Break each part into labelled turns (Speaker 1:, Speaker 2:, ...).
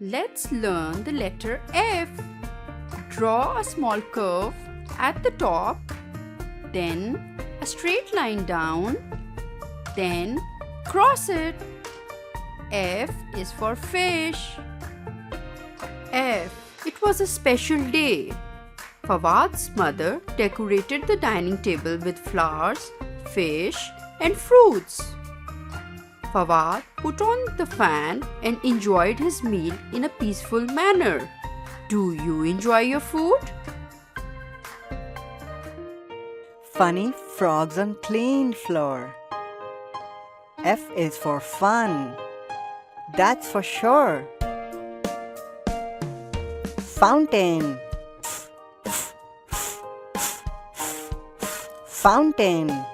Speaker 1: Let's learn the letter F. Draw a small curve at the top, then a straight line down, then cross it. F is for fish. F. It was a special day. Fawad's mother decorated the dining table with flowers, fish, and fruits. Fawad put on the fan and enjoyed his meal in a peaceful manner. Do you enjoy your food?
Speaker 2: Funny frogs on clean floor. F is for fun. That's for sure. Fountain. Fountain.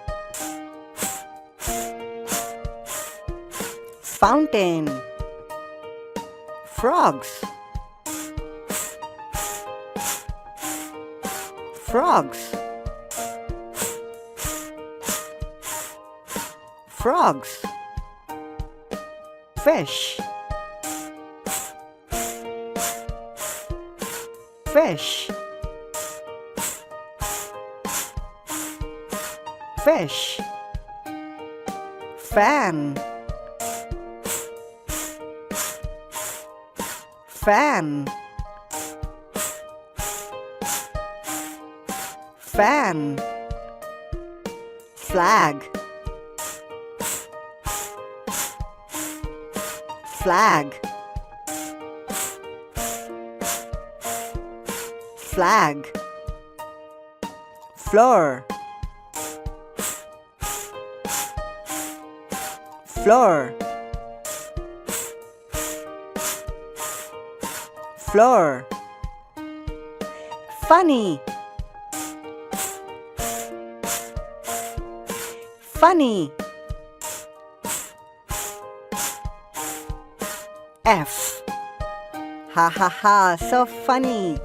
Speaker 2: Fountain. Frogs. Frogs. Frogs. Fish. Fish. Fish. Fan. Fan. Fan. Flag. Flag. Flag. Floor. Floor. Floor. Funny. Funny. F. Ha ha ha, so funny.